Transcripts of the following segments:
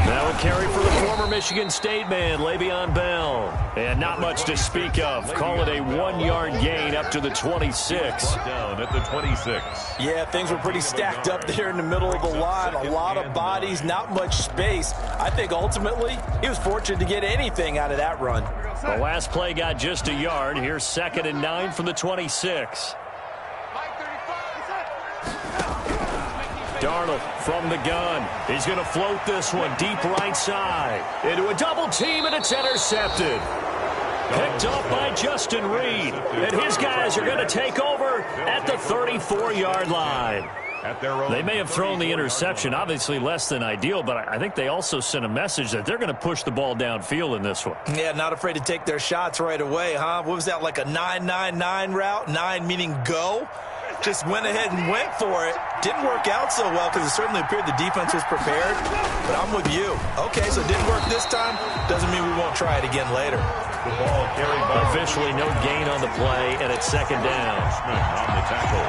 Now a carry for the former Michigan State man, Le'Veon Bell. And not much to speak of. Call it a 1-yard gain up to the 26. Down at the 26. Yeah, things were pretty stacked up there in the middle of the line. A lot of bodies, not much space. I think ultimately he was fortunate to get anything out of that run. The last play got just a yard. Here's 2nd and 9 from the 26. Darnold from the gun. He's going to float this one deep right side. Into a double team, and it's intercepted. Picked off by Justin Reed. And his guys are going to take over at the 34-yard line. They may have thrown the interception, obviously less than ideal, but I think they also sent a message that they're going to push the ball downfield in this one. Yeah, not afraid to take their shots right away, huh? What was that, like a 9-9-9 route? 9 meaning go? Just went ahead and went for it. Didn't work out so well because it certainly appeared the defense was prepared. But I'm with you. Okay, so it didn't work this time. Doesn't mean we won't try it again later. The ball carried by officially no gain on the play, and it's 2nd down. Smith on the tackle.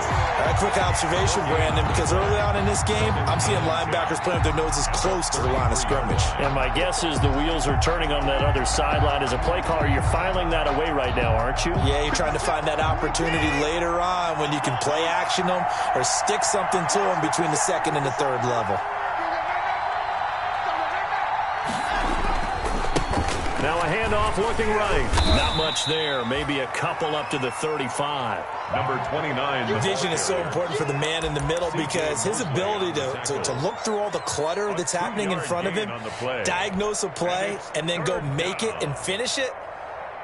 A quick observation, Brandon, because early on in this game, I'm seeing linebackers playing with their noses close to the line of scrimmage. And my guess is the wheels are turning on that other sideline. As a play caller, you're filing that away right now, aren't you? Yeah, you're trying to find that opportunity later on when you can play action them or stick something to them between the 2nd and the 3rd level. Now a handoff looking right. Not much there. Maybe a couple up to the 35. Number 29. Vision is so important for the man in the middle because his ability to look through all the clutter that's happening in front of him, diagnose a play, and then go make it and finish it,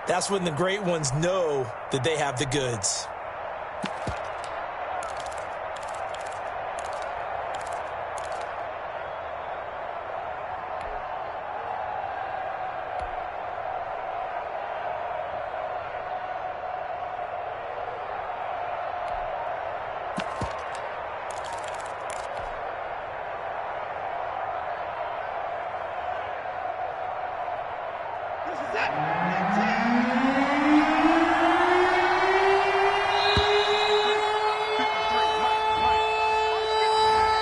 that's when the great ones know that they have the goods.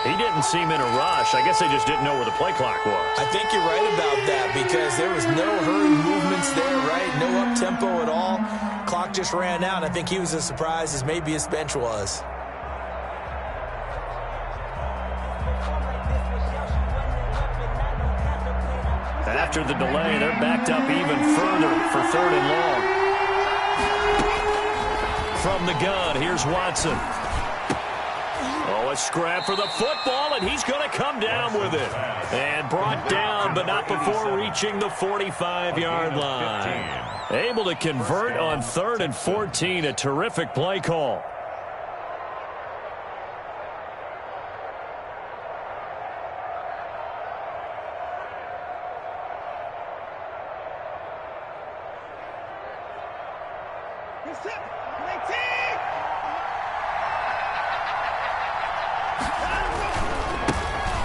He didn't seem in a rush. I guess they just didn't know where the play clock was. I think you're right about that because there was no hurry movements there, right? No up-tempo at all. Clock just ran out. I think he was as surprised as maybe his bench was. After the delay, they're backed up even further for 3rd and long. From the gun, here's Watson. Oh, a scrap for the football, and he's going to come down with it. And brought down, but not before reaching the 45-yard line. Able to convert on 3rd and 14, a terrific play call.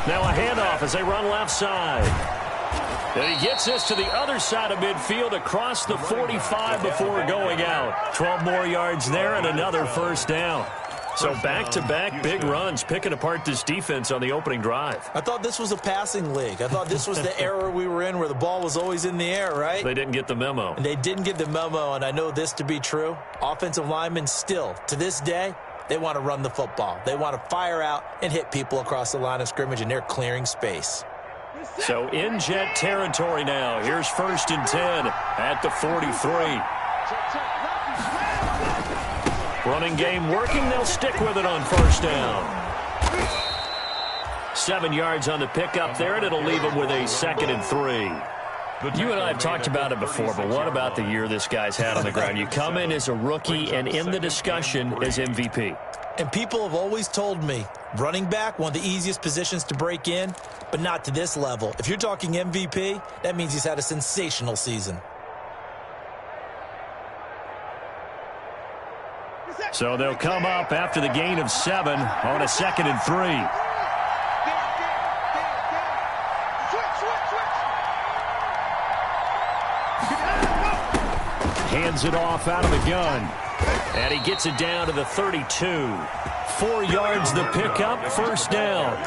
Now a handoff as they run left side. And he gets this to the other side of midfield across the 45 before going out. 12 more yards there and another 1st down. So back-to-back big runs picking apart this defense on the opening drive. I thought this was a passing league. I thought this was the era we were in where the ball was always in the air, right? They didn't get the memo. And they didn't get the memo, and I know this to be true. Offensive linemen still, to this day, they want to run the football. They want to fire out and hit people across the line of scrimmage, and they're clearing space. So in jet territory now. Here's 1st and 10 at the 43. Running game working. They'll stick with it on 1st down. 7 yards on the pickup there, and it'll leave them with a 2nd and 3. You and I have talked about it before, but what about the year this guy's had on the ground? You come in as a rookie and in the discussion as MVP. And people have always told me, running back, one of the easiest positions to break in, but not to this level. If you're talking MVP, that means he's had a sensational season. So they'll come up after the gain of 7 on a 2nd and 3. hands it off out of the gun. And he gets it down to the 32. 4 yards the pickup, first down.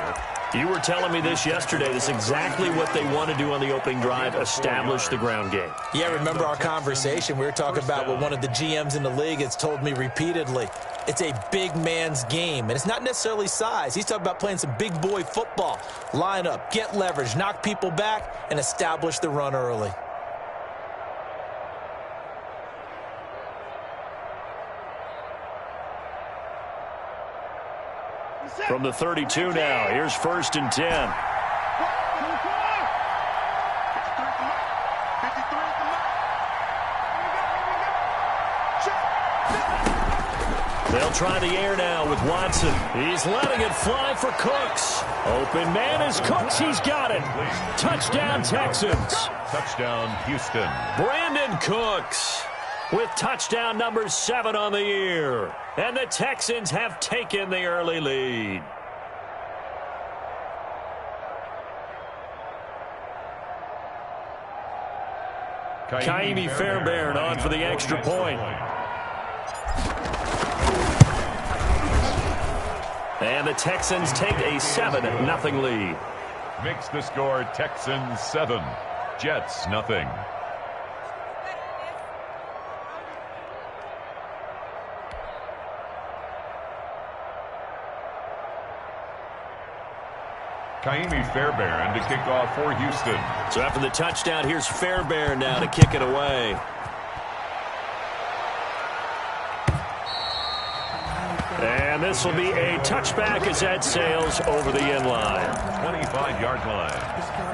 You were telling me this yesterday. This is exactly what they want to do on the opening drive, establish the ground game. Yeah, remember our conversation. We were talking about what one of the GMs in the league has told me repeatedly. It's a big man's game, and it's not necessarily size. He's talking about playing some big boy football. Line up, get leverage, knock people back, and establish the run early. From the 32 now, here's 1st and 10. They'll try the air now with Watson. He's letting it fly for Cooks. Open man is Cooks. He's got it. Touchdown, Texans. Touchdown, Houston. Brandon Cooks with touchdown number 7 on the year. And the Texans have taken the early lead. Kaimi Fairbairn on for the extra point. And the Texans take a 7-0 lead. Makes the score Texans 7, Jets nothing. Kaimi Fairbairn to kick off for Houston. So after the touchdown, here's Fairbairn now to kick it away. And this will be a touchback as that sails over the end line. 25-yard line.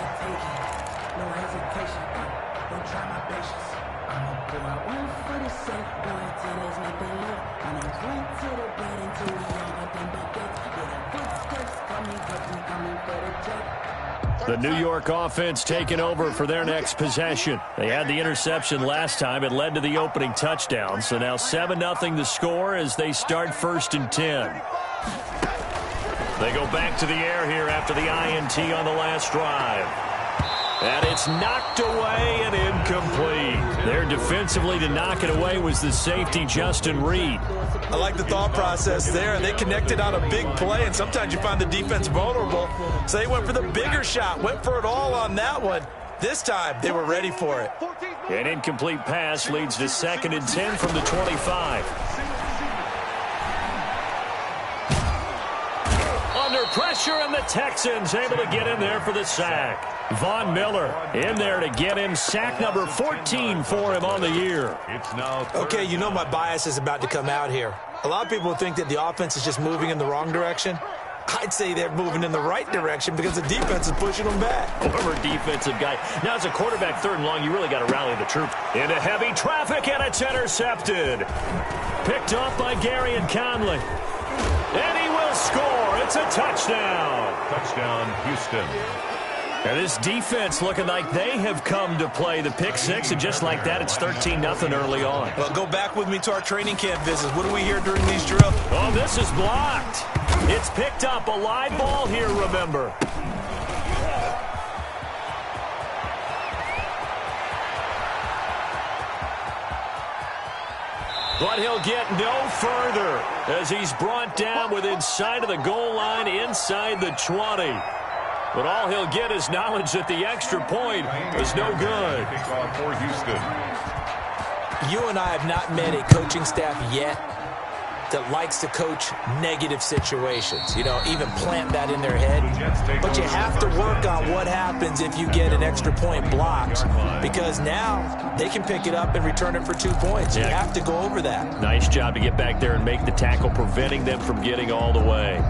The New York offense taking over for their next possession. They had the interception last time. It led to the opening touchdown. So now 7-0 the score as they start 1st and 10. They go back to the air here after the INT on the last drive. And it's knocked away and incomplete. There defensively to knock it away was the safety, Justin Reed. I like the thought process there. They connected on a big play, and sometimes you find the defense vulnerable. So they went for the bigger shot, went for it all on that one. This time, they were ready for it. An incomplete pass leads to 2nd and 10 from the 25. Under pressure, and the Texans able to get in there for the sack. Von Miller in there to get him sack number 14 for him on the year. It's now Okay, you know my bias is about to come out here. A lot of people think that the offense is just moving in the wrong direction. I'd say they're moving in the right direction because the defense is pushing them back. Former defensive guy. Now as a quarterback 3rd and long, you really got to rally the troops. Into heavy traffic, and it's intercepted. Picked off by Gary and Conley. And he will score. It's a touchdown. touchdown, Houston. And this defense looking like they have come to play the pick six, and just like that, it's 13-0 early on. Well, go back with me to our training camp visits. What do we hear during these drills? Oh, this is blocked. It's picked up. A live ball here, remember. But he'll get no further as he's brought down within sight of the goal line inside the 20. But all he'll get is knowledge that the extra point is no good. Kickoff for Houston. You and I have not met a coaching staff yet that likes to coach negative situations. You know, even plant that in their head. But you have to work on what happens if you get an extra point blocked, because now they can pick it up and return it for 2 points. You have to go over that. Nice job to get back there and make the tackle, preventing them from getting all the way.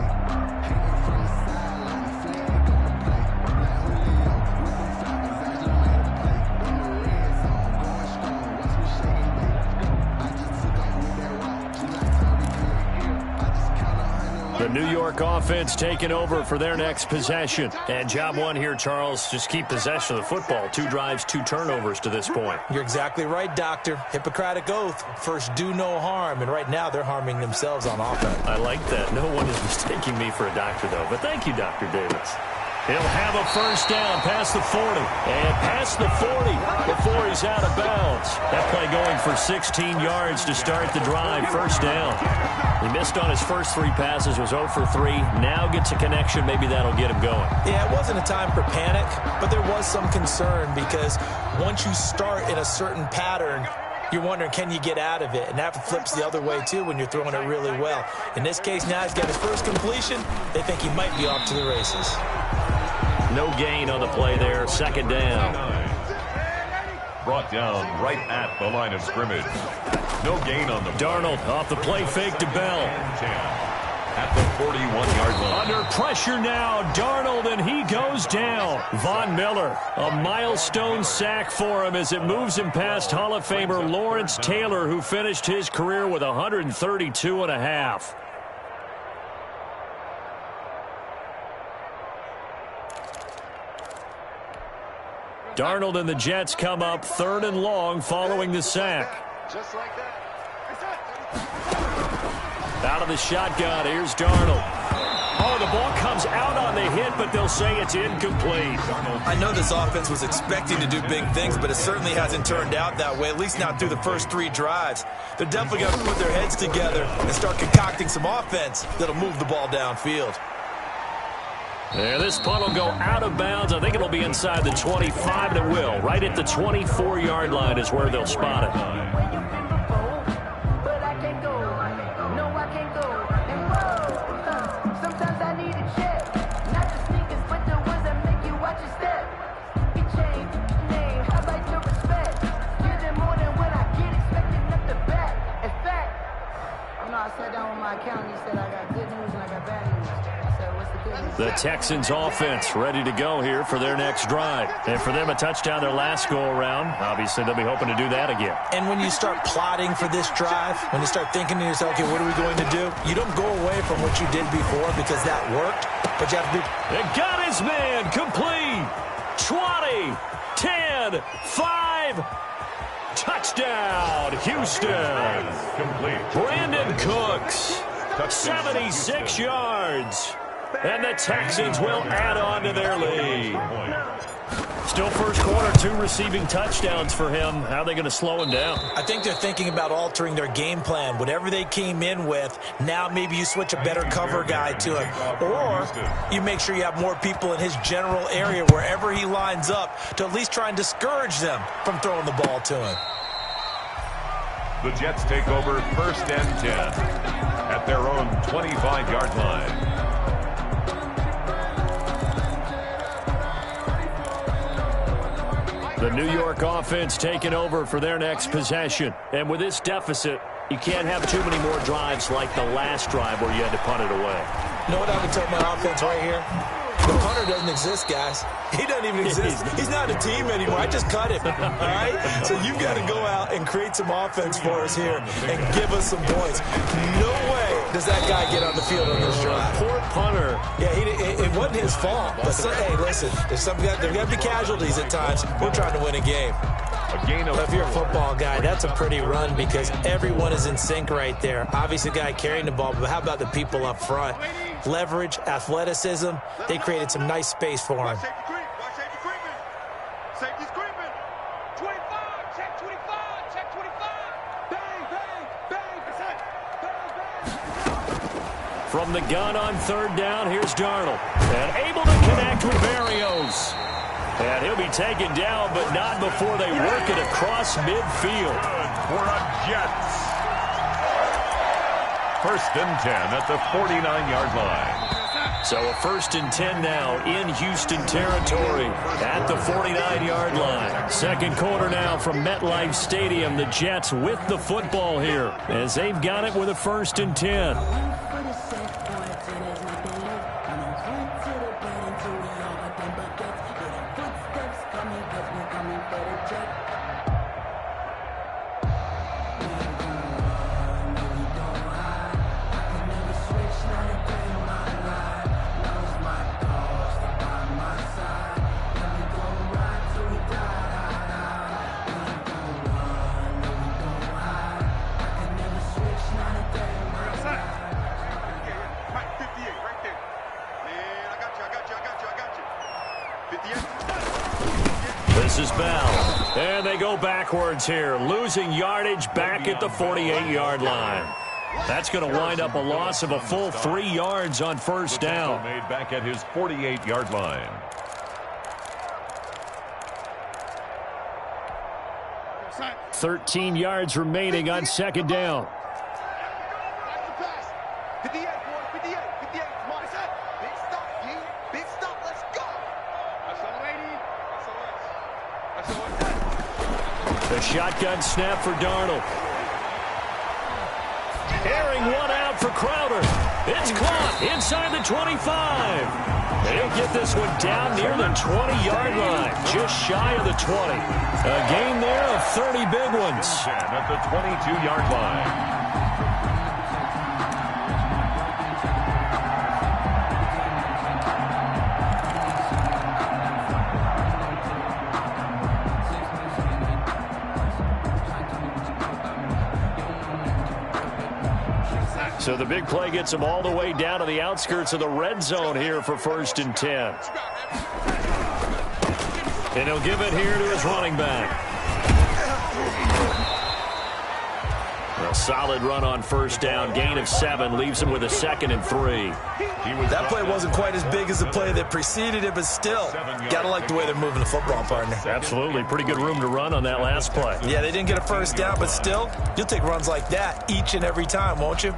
The New York offense taking over for their next possession. And job one here, Charles, just keep possession of the football. 2 drives, 2 turnovers to this point. You're exactly right, Doctor. Hippocratic oath. First, do no harm. And right now, they're harming themselves on offense. I like that. No one is mistaking me for a doctor, though. But thank you, Dr. Davis. He'll have a first down past the 40. And past the 40 before he's out of bounds. That play going for 16 yards to start the drive. First down. He missed on his first 3 passes, was 0 for 3. Now gets a connection. Maybe that'll get him going. Yeah, it wasn't a time for panic, but there was some concern because once you start in a certain pattern, you're wondering, can you get out of it? And that flips the other way, too, when you're throwing it really well. In this case, now he's got his first completion. They think he might be off to the races. No gain on the play there. Second down. Brought down right at the line of scrimmage. No gain on the play. Darnold off the play fake to Bell. At the 41-yard line. Under pressure now, Darnold, and he goes down. Von Miller, a milestone sack for him as it moves him past Hall of Famer Lawrence Taylor, who finished his career with 132.5. Darnold and the Jets come up 3rd and long following the sack. Just like that. Out of the shotgun, here's Darnold. Oh, the ball comes out on the hit, but they'll say it's incomplete. I know this offense was expecting to do big things, but it certainly hasn't turned out that way, at least not through the first 3 drives. They're definitely going to put their heads together and start concocting some offense that'll move the ball downfield. And this punt will go out of bounds. I think it'll be inside the 25, and it will. Right at the 24-yard line is where they'll spot it. The Texans offense ready to go here for their next drive. And for them, a touchdown their last go-around. Obviously, they'll be hoping to do that again. And when you start plotting for this drive, when you start thinking to yourself, okay, what are we going to do? You don't go away from what you did before because that worked, but you have to be... It got his man complete. 20, 10, 5. Touchdown, Houston. Complete. Brandon Cooks, 76 yards. And the Texans will add on to their lead. Still first quarter, 2 receiving touchdowns for him. How are they going to slow him down? I think they're thinking about altering their game plan. Whatever they came in with, now maybe you switch a better cover guy to him. Or you make sure you have more people in his general area wherever he lines up to at least try and discourage them from throwing the ball to him. The Jets take over 1st and 10 at their own 25-yard line. The New York offense taking over for their next possession. And with this deficit, you can't have too many more drives like the last drive where you had to punt it away. You know what I would tell my offense right here? The punter doesn't exist, guys. He doesn't even exist. He's not a team anymore. I just cut him, all right? So you've got to go out and create some offense for us here and give us some points. No way does that guy get on the field on this drive. Poor punter. Yeah, it wasn't his fault. But, hey, listen, there's got to be casualties at times. We're trying to win a game. But if you're a football guy, that's a pretty run because everyone is in sync right there. Obviously, the guy carrying the ball, but how about the people up front? Leverage, athleticism, they created some nice space for him. Safety's creeping. 25, check 25, check 25. Bang, bang, bang. That's it. Bang, bang. From the gun on 3rd down, here's Darnold. And able to connect with Berrios. And he'll be taken down, but not before they work it across midfield. For the Jets. 1st and 10 at the 49-yard line. So a 1st and 10 now in Houston territory at the 49-yard line. Second quarter now from MetLife Stadium. The Jets with the football here as they've got it with a 1st and 10. is Bell. And they go backwards here, losing yardage back at the 48-yard line. That's going to wind up a loss of a full 3 yards on first down. Made back at his 48-yard line. Set. 13 yards remaining on second down. Watch the pass. 58, boys. 58. 58. Come on. Set. Big stop, G. Big stop. Let's go. SO 80. SO 80. The shotgun snap for Darnold. Airing one out for Crowder. It's caught inside the 25. They'll get this one down near the 20-yard line, just shy of the 20. A gain there of 30 big ones. At the 22-yard line. So the big play gets him all the way down to the outskirts of the red zone here for 1st and 10. And he'll give it here to his running back. A solid run on first down. Gain of 7 leaves him with a 2nd and 3. That play wasn't quite as big as the play that preceded it, but still, got to like the way they're moving the football, partner. Absolutely. Pretty good room to run on that last play. Yeah, they didn't get a first down, but still, you'll take runs like that each and every time, won't you?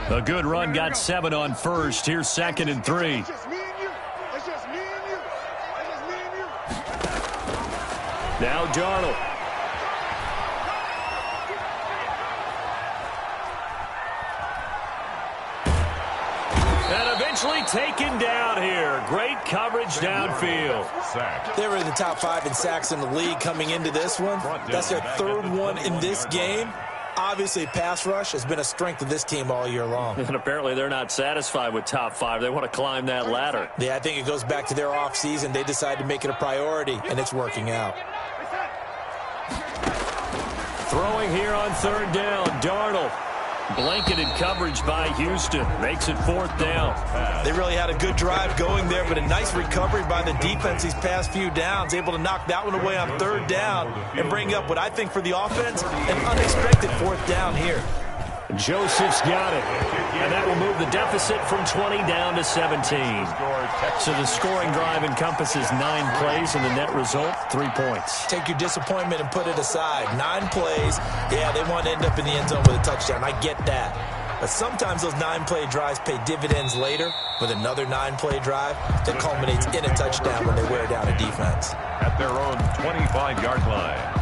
A good run got 7 on first. Here's 2nd and 3. It's just me and you. It's just me and you. It's just me and you. Now Darnold. And eventually taken down here. Great coverage downfield. They were in the top 5 in sacks in the league coming into this one. That's their 3rd one in this game. Obviously, pass rush has been a strength of this team all year long. And apparently they're not satisfied with top 5. They want to climb that ladder. Yeah, I think it goes back to their offseason. They decided to make it a priority, and it's working out. Throwing here on 3rd down, Darnold. Blanketed coverage by Houston. Makes it 4th down. They really had a good drive going there, but a nice recovery by the defense these past few downs. Able to knock that one away on 3rd down and bring up what I think for the offense, an unexpected 4th down here. Joseph's got it. And that will move the deficit from 20 down to 17. So the scoring drive encompasses 9 plays, and the net result, 3 points. Take your disappointment and put it aside. 9 plays. Yeah, they want to end up in the end zone with a touchdown. I get that. But sometimes those 9-play drives pay dividends later with another 9-play drive that culminates in a touchdown when they wear down a defense. At their own 25-yard line.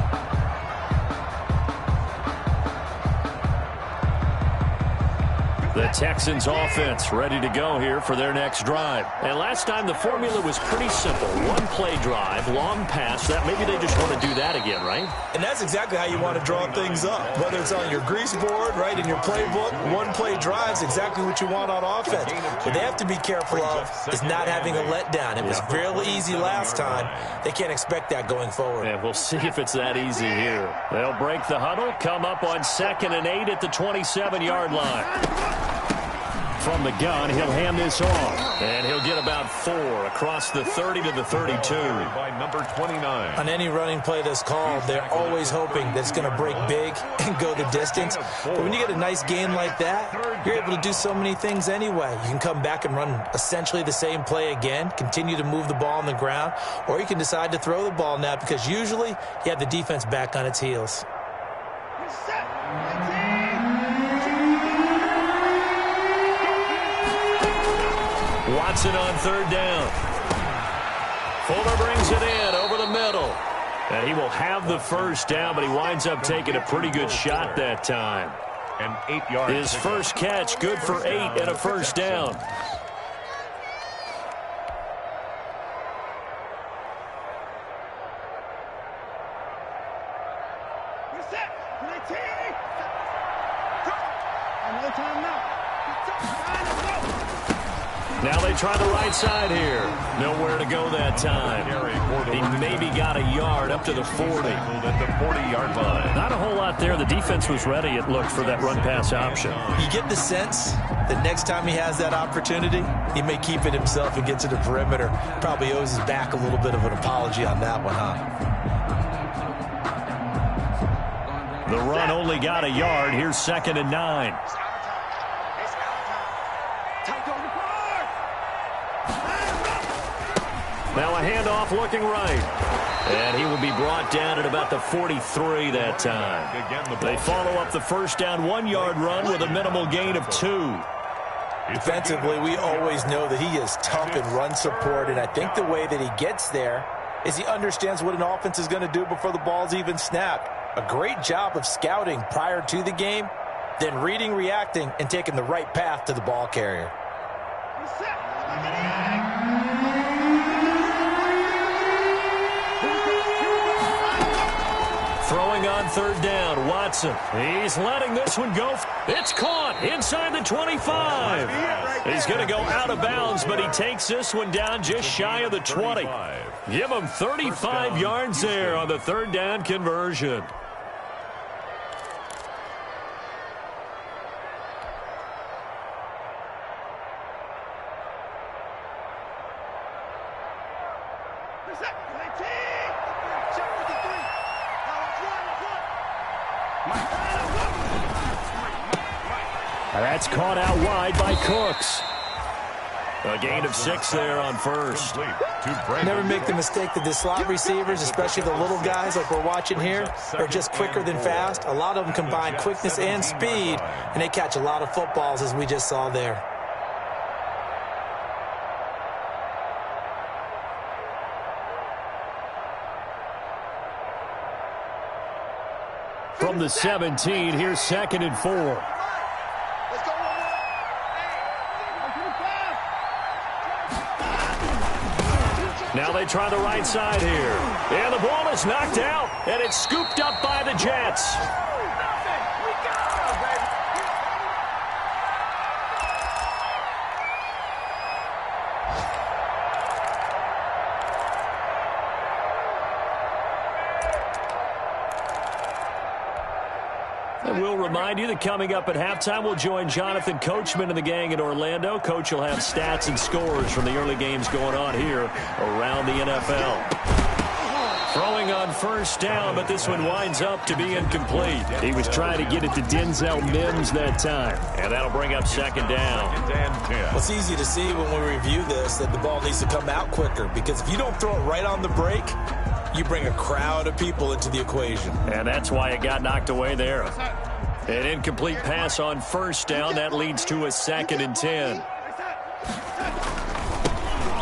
The Texans offense ready to go here for their next drive. And last time the formula was pretty simple. 1-play drive, long pass. That maybe they just want to do that again, right? And that's exactly how you want to draw things up. Whether it's on your grease board, right, in your playbook, 1-play drive is exactly what you want on offense. What they have to be careful of is not having a letdown. It was fairly easy last time. They can't expect that going forward. Yeah, we'll see if it's that easy here. They'll break the huddle, come up on 2nd and 8 at the 27-yard line. From the gun, he'll hand this off. And he'll get about 4 across the 30 to the 32. By number 29. On any running play that's called, they're always hoping that it's going to break big and go the distance. But when you get a nice gain like that, you're able to do so many things anyway. You can come back and run essentially the same play again, continue to move the ball on the ground, or you can decide to throw the ball now because usually you have the defense back on its heels. Watson on 3rd down. Fuller brings it in over the middle. And he will have the first down, but he winds up taking a pretty good shot that time. And 8 yards. His first catch, good for 8 and a first down. Now they try the right side here. Nowhere to go that time. He maybe got a yard up to the 40. At the 40-yard line. Not a whole lot there. The defense was ready, it looked, for that run-pass option. You get the sense that next time he has that opportunity, he may keep it himself and get to the perimeter. Probably owes his back a little bit of an apology on that one, huh? The run only got a yard. Here's 2nd and 9. Now a handoff looking right. And he will be brought down at about the 43 that time. They follow up the first down 1-yard run with a minimal gain of 2. Defensively, we always know that he is tough in run support, and I think the way that he gets there is he understands what an offense is going to do before the ball's even snapped. A great job of scouting prior to the game, then reading, reacting, and taking the right path to the ball carrier. Throwing on 3rd down, Watson. He's letting this one go. It's caught inside the 25. He's going to go out of bounds, but he takes this one down just shy of the 20. Give him 35 yards there on the 3rd down conversion. That's caught out wide by Cooks. A gain of 6 there on first. Never make the mistake that the slot receivers, especially the little guys like we're watching here, are just quicker than fast. A lot of them combine quickness and speed, and they catch a lot of footballs, as we just saw there. From the 17, here's 2nd and 4. Now they try the right side here. And the ball is knocked out, and it's scooped up by the Jets. And we'll remind you that coming up at halftime, we'll join Jonathan Coachman and the gang in Orlando. Coach will have stats and scores from the early games going on here around the NFL. Throwing on 1st down, but this one winds up to be incomplete. He was trying to get it to Denzel Mims that time, and that'll bring up 2nd down. Well, it's easy to see when we review this that the ball needs to come out quicker, because if you don't throw it right on the break, you bring a crowd of people into the equation. And that's why it got knocked away there. An incomplete pass on 1st down. That leads to a 2nd and 10.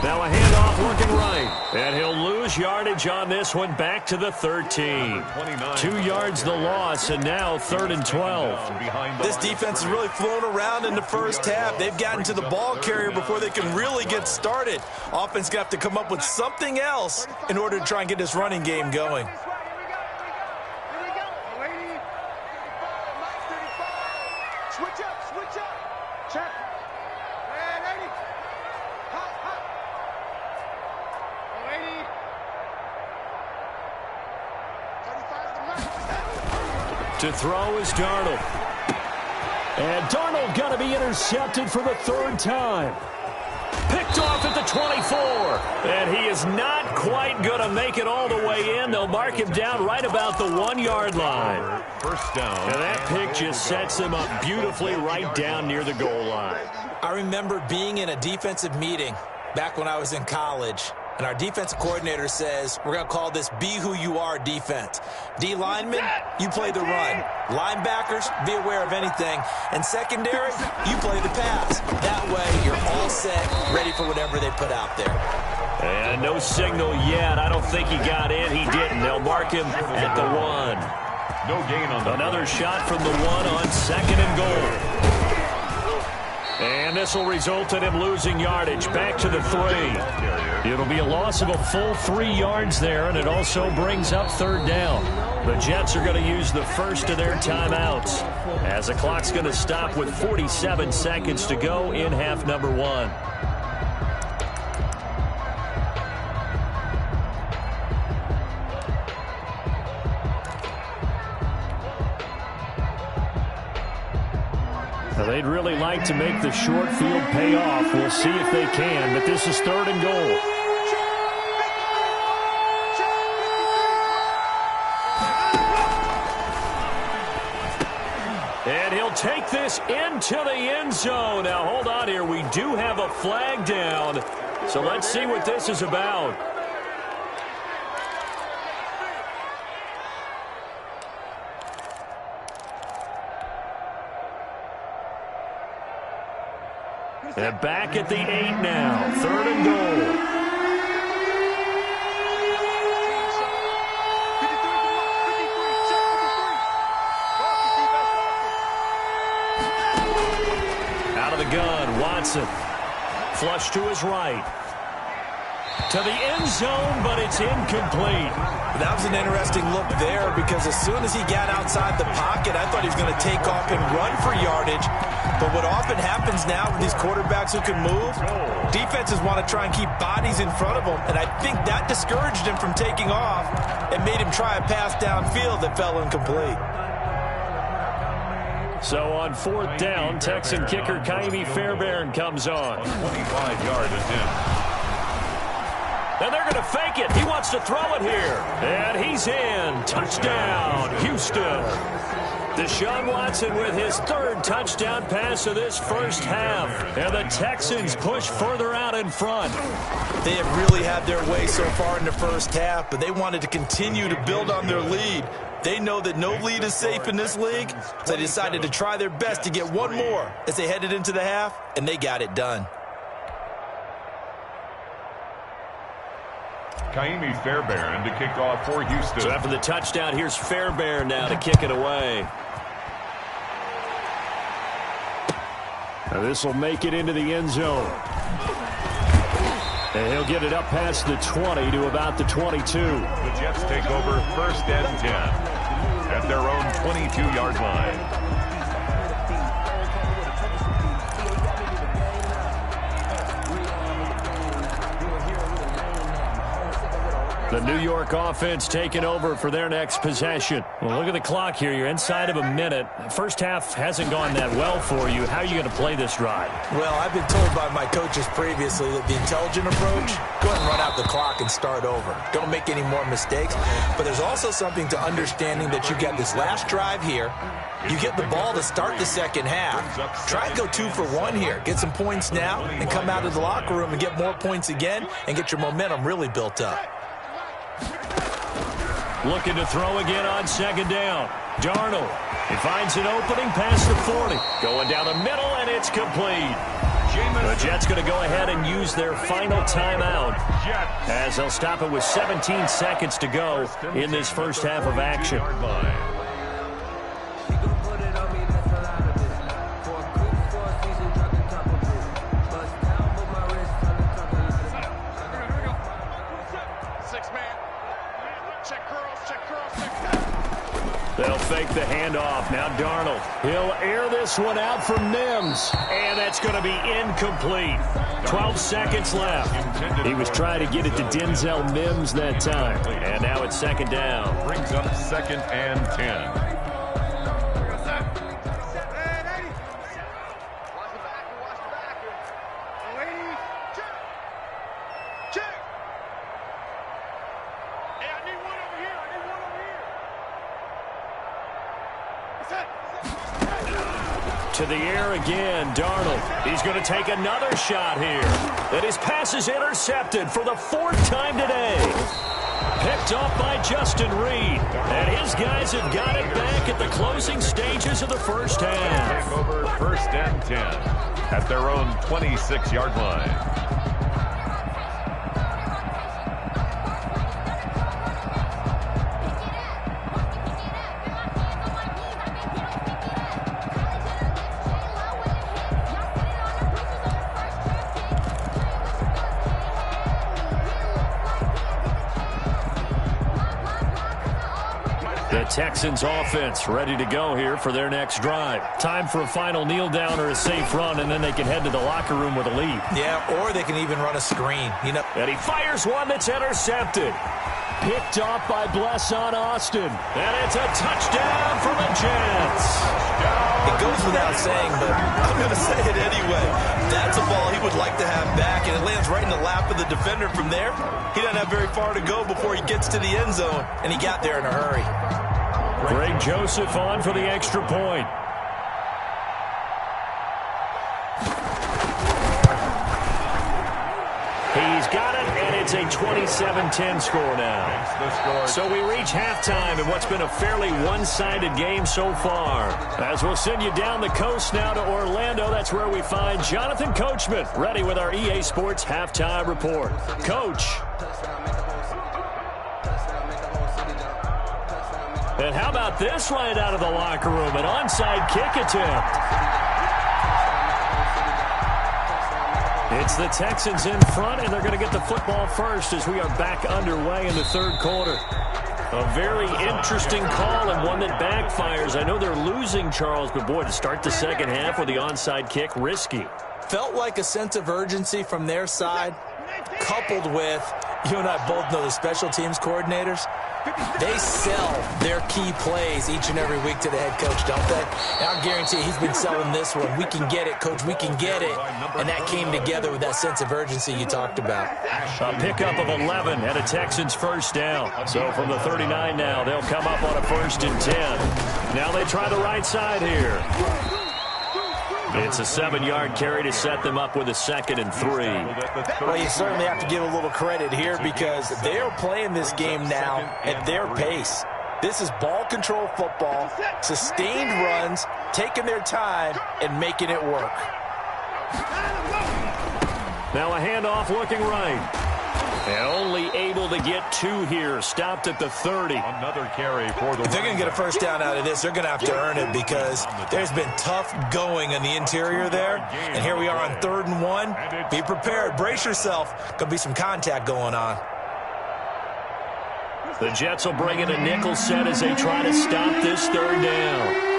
Now a handoff looking right. And he'll lose yardage on this one back to the 13. 2 yards the loss, and now 3rd and 12. This defense has really flown around in the first half. They've gotten to the ball carrier before they can really get started. Offense got to come up with something else in order to try and get this running game going. Switch up. Check. Ready. Hot. 80. 35 To throw is Darnold. And Darnold going to be intercepted for the 3rd time. Picked off at the 24. And he is not quite going to make it all the way in. They'll mark him down right about the 1-yard line. 1st down. And that pick just sets him up beautifully right down near the goal line. I remember being in a defensive meeting back when I was in college, and our defensive coordinator says, we're going to call this Be Who You Are defense. D linemen, you play the run. Linebackers, be aware of anything. And secondary, you play the pass. That way, you're all set, ready for whatever they put out there. And no signal yet. I don't think he got in. He didn't. They'll mark him at the 1. No gain on the Another shot from the 1 on 2nd and goal. And this will result in him losing yardage back to the 3. It'll be a loss of a full 3 yards there, and it also brings up 3rd down. The Jets are going to use the first of their timeouts as the clock's going to stop with 47 seconds to go in half number 1. Now, they'd really like to make the short field pay off. We'll see if they can, but this is 3rd and goal. And he'll take this into the end zone. Now, hold on here. We do have a flag down. So let's see what this is about. And back at the 8 now. 3rd and goal. Out of the gun, Watson. Flush to his right. To the end zone, but it's incomplete. That was an interesting look there because as soon as he got outside the pocket, I thought he was going to take off and run for yardage. But what often happens now with these quarterbacks who can move, defenses want to try and keep bodies in front of them, and I think that discouraged him from taking off and made him try a pass downfield that fell incomplete. So on 4th down, Texan kicker Kaimi Fairbairn comes on. 25-yard attempt. And they're going to fake it. He wants to throw it here. And he's in. Touchdown, Houston. Deshaun Watson with his 3rd touchdown pass of this first half. And the Texans push further out in front. They have really had their way so far in the first half, but they wanted to continue to build on their lead. They know that no lead is safe in this league, so they decided to try their best to get one more as they headed into the half, and they got it done. Kaimi Fairbairn to kick off for Houston. So after the touchdown, here's Fairbairn now to kick it away. Now this will make it into the end zone. And he'll get it up past the 20 to about the 22. The Jets take over 1st and 10 at their own 22-yard line. The New York offense taking over for their next possession. Well, look at the clock here. You're inside of a minute. First half hasn't gone that well for you. How are you going to play this drive? Well, I've been told by my coaches previously that the intelligent approach, go ahead and run out the clock and start over. Don't make any more mistakes. But there's also something to understanding that you got this last drive here. You get the ball to start the second half. Try and go 2 for 1 here. Get some points now and come out of the locker room and get more points again and get your momentum really built up. Looking to throw again on 2nd down. Darnold. He finds an opening past the 40. Going down the middle, and it's complete. The Jets going to go ahead and use their final timeout as they'll stop it with 17 seconds to go in this first half of action. They'll fake the handoff. Now Darnold. He'll air this one out for Mims. And that's going to be incomplete. 12 seconds left. He was trying to get it to Denzel Mims that time. And now it's 2nd down. Brings up 2nd and 10. To the air again, Darnold. He's going to take another shot here. And his pass is intercepted for the 4th time today. Picked off by Justin Reed. And his guys have got it back at the closing stages of the first half. Take over 1st and 10 at their own 26-yard line. The Texans offense ready to go here for their next drive. Time for a final kneel down or a safe run, and then they can head to the locker room with a lead. Yeah, or they can even run a screen. And he fires one that's intercepted. Picked off by Blesson Austin. And it's a touchdown for the Jets. It goes without saying, but I'm going to say it anyway. That's a ball he would like to have back, and it lands right in the lap of the defender from there. He doesn't have very far to go before he gets to the end zone, and he got there in a hurry. Greg Joseph on for the extra point. He's got it, and it's a 27-10 score now. So we reach halftime in what's been a fairly one-sided game so far. As we'll send you down the coast now to Orlando, that's where we find Jonathan Coachman, ready with our EA Sports Halftime Report. Coach. And how about this right out of the locker room? An onside kick attempt. It's the Texans in front, and they're going to get the football first as we are back underway in the third quarter. A very interesting call and one that backfires. I know they're losing, Charles, but boy, to start the second half with the onside kick, risky. Felt like a sense of urgency from their side, coupled with, you and I both know the special teams coordinators. They sell their key plays each and every week to the head coach, don't they? And I guarantee he's been selling this one. We can get it, coach. We can get it. And that came together with that sense of urgency you talked about. A pickup of 11 and a Texans first down. So from the 39 now, they'll come up on a 1st and 10. Now they try the right side here. It's a 7-yard carry to set them up with a 2nd and 3. Well, you certainly have to give a little credit here because they're playing this game now at their pace. This is ball control football, sustained runs, taking their time, and making it work. Now a handoff looking right. And only able to get 2 here. Stopped at the 30. Another carry for the. If they're going to get a first down out of this, they're going to have to earn it because there's been tough going in the interior there. And here we are on 3rd and 1. Be prepared. Brace yourself. Going to be some contact going on. The Jets will bring in a nickel set as they try to stop this 3rd down.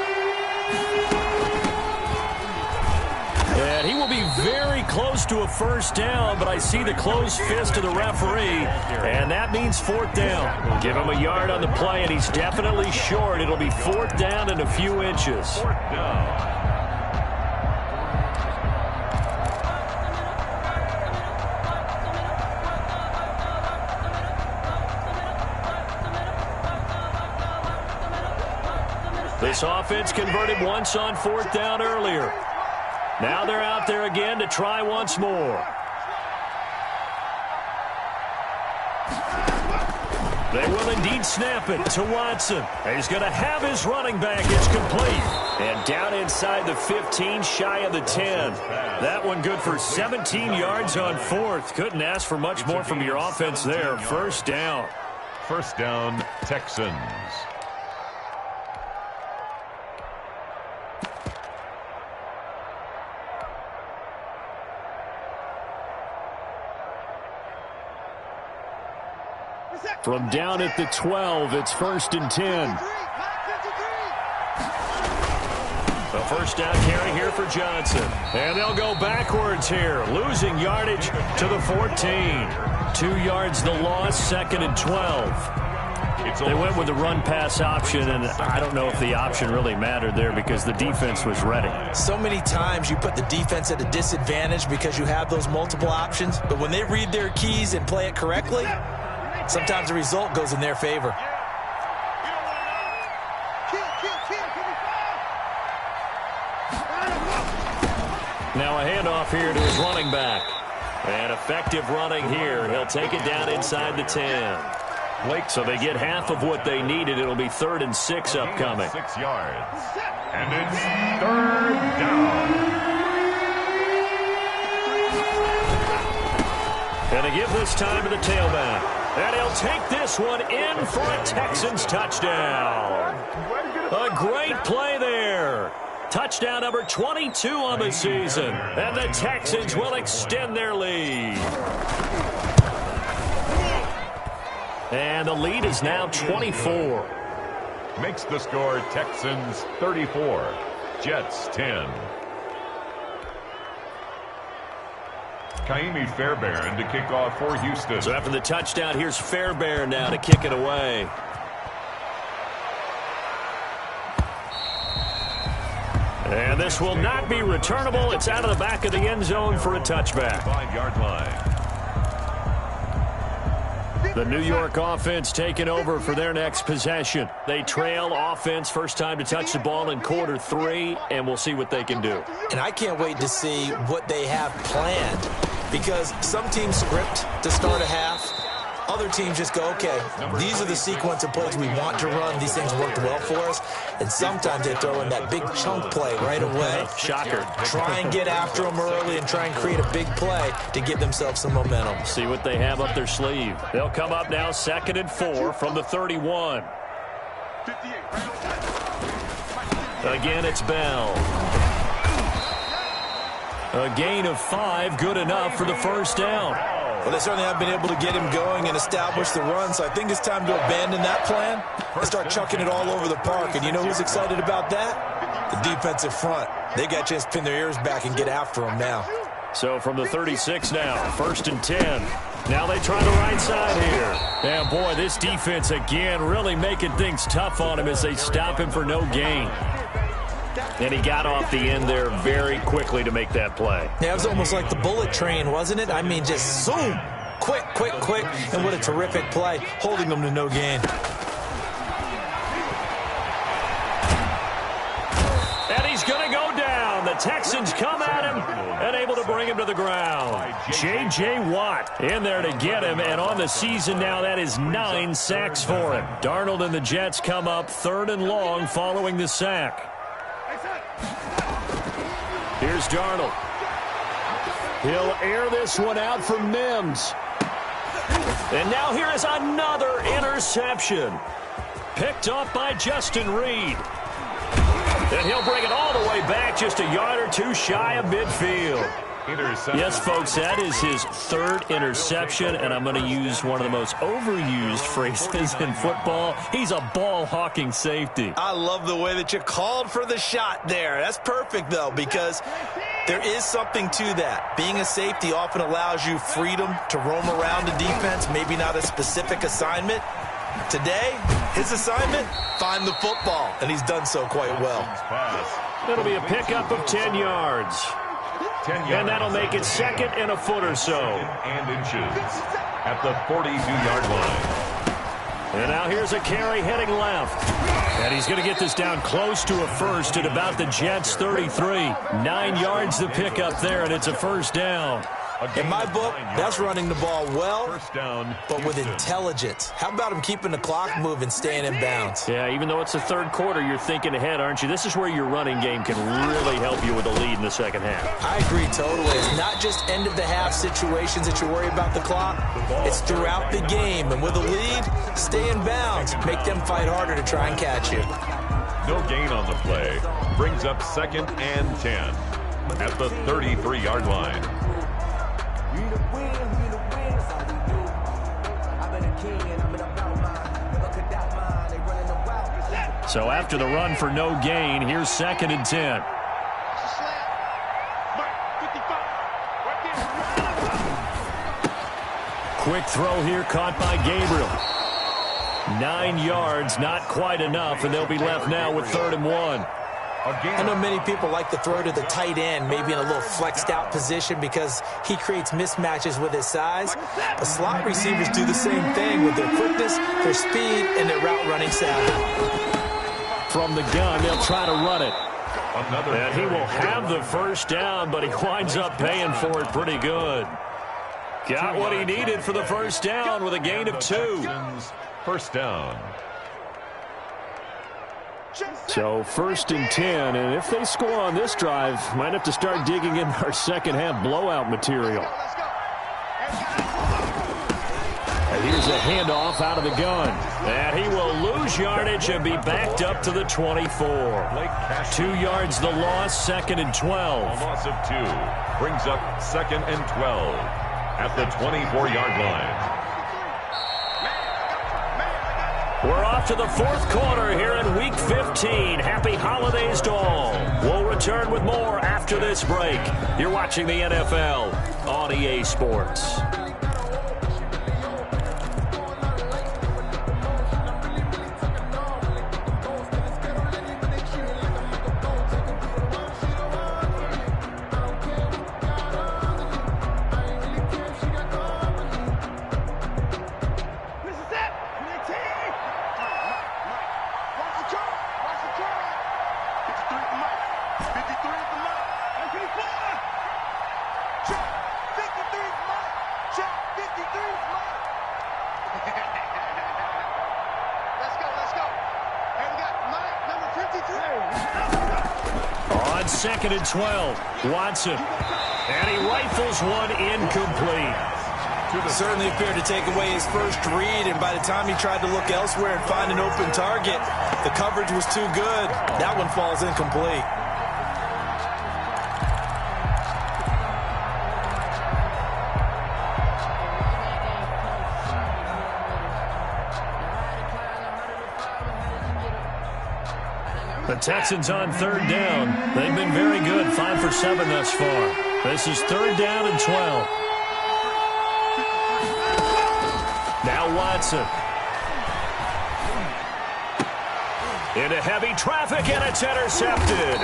And he will be very close to a first down, but I see the closed fist of the referee, and that means 4th down. Give him a yard on the play, and he's definitely short. It'll be 4th down and a few inches. 4th down. This offense converted once on 4th down earlier. Now they're out there again to try once more. They will indeed snap it to Watson. He's going to have his running back. It's complete. And down inside the 15, shy of the 10. That one good for 17 yards on 4th. Couldn't ask for much more from your offense there. First down. First down, Texans. From down at the 12, it's 1st and 10. A first down carry here for Johnson. And they'll go backwards here, losing yardage to the 14. 2 yards the loss, 2nd and 12. They went with the run-pass option, and I don't know if the option really mattered there because the defense was ready. So many times you put the defense at a disadvantage because you have those multiple options, but when they read their keys and play it correctly, sometimes the result goes in their favor. Now a handoff here to his running back. And effective running here. He'll take it down inside the 10. So they get half of what they needed. It'll be 3rd and 6 upcoming. 6 yards. And it's 3rd down. And they give this time to the tailback. And he'll take this one in for a Texans touchdown. A great play there. Touchdown number 22 on the season. And the Texans will extend their lead. And the lead is now 24. makes the score Texans 34, Jets 10. Kaimi Fairbairn to kick off for Houston. So after the touchdown, here's Fairbairn now to kick it away. And this will not be returnable. It's out of the back of the end zone for a touchback. 5-yard line. The New York offense taking over for their next possession. They trail offense, first time to touch the ball in quarter 3, and we'll see what they can do. And I can't wait to see what they have planned, because some teams script to start a half. Other teams just go, okay, these are the sequence of plays we want to run. These things worked well for us. And sometimes they throw in that big chunk play right away. Shocker. Try and get after them early and try and create a big play to give themselves some momentum. See what they have up their sleeve. They'll come up now 2nd and 4 from the 31. Again, it's Bell. A gain of 5, good enough for the first down. Well, they certainly have been able to get him going and establish the run, so I think it's time to abandon that plan and start chucking it all over the park. And you know who's excited about that? The defensive front. They got a chance to pin their ears back and get after him now. So from the 36 now, 1st and 10. Now they try the right side here. And boy, this defense again really making things tough on him as they stop him for no gain. And he got off the end there very quickly to make that play. Yeah, it was almost like the bullet train, wasn't it? I mean, just zoom. Quick, quick, quick. And what a terrific play, holding them to no gain. And he's going to go down. The Texans come at him and able to bring him to the ground. J.J. Watt in there to get him. And on the season now, that is 9 sacks for him. Darnold and the Jets come up 3rd and long following the sack. Here's Darnold. He'll air this one out for Mims. And now here is another interception. Picked up by Justin Reed. And he'll bring it all the way back just a yard or two shy of midfield. Yes, folks, that is his 3rd interception, and I'm going to use one of the most overused phrases in football. He's a ball-hawking safety. I love the way that you called for the shot there. That's perfect, though, because there is something to that. Being a safety often allows you freedom to roam around the defense, maybe not a specific assignment. Today, his assignment, find the football, and he's done so quite well. It'll be a pickup of 10 yards. And that'll make it 2nd and a foot or so. And inches at the 42-yard line. And now here's a carry heading left. And he's going to get this down close to a first at about the Jets' 33. 9 yards to pick up there, and it's a first down. In my book, that's running the ball well, First down, but with intelligence. How about him keeping the clock moving, staying in bounds? Yeah, even though it's the 3rd quarter, you're thinking ahead, aren't you? This is where your running game can really help you with a lead in the 2nd half. I agree totally. It's not just end-of-the-half situations that you worry about the clock. It's throughout the game. And with a lead, stay in bounds. Make them fight harder to try and catch you. no gain on the play. Brings up 2nd and 10 at the 33-yard line. So after the run for no gain, here's 2nd and 10. Quick throw here caught by Gabriel. 9 yards, not quite enough, and they'll be left now with 3rd and 1. I know many people like to throw to the tight end, maybe in a little flexed out position because he creates mismatches with his size. But slot receivers do the same thing with their quickness, their speed, and their route running savvy. From the gun, they'll try to run it. And he will have the first down, but he winds up paying for it pretty good. Got what he needed for the first down with a gain of 2. First down. So 1st and 10, and if they score on this drive, might have to start digging in our second half blowout material. And here's a handoff out of the gun. And he will lose yardage and be backed up to the 24. 2 yards the loss, 2nd and 12. A loss of 2 brings up 2nd and 12 at the 24-yard line. We're off to the fourth quarter here in Week 15. Happy holidays to all. We'll return with more after this break. You're watching the NFL on EA Sports. Second and 12. Watson. And he rifles one incomplete. Certainly appeared to take away his first read, and by the time he tried to look elsewhere and find an open target, the coverage was too good. That one falls incomplete. The Texans on third down. They've been very good, 5 for 7 thus far. This is third down and 12. Now Watson. Into heavy traffic, and it's intercepted.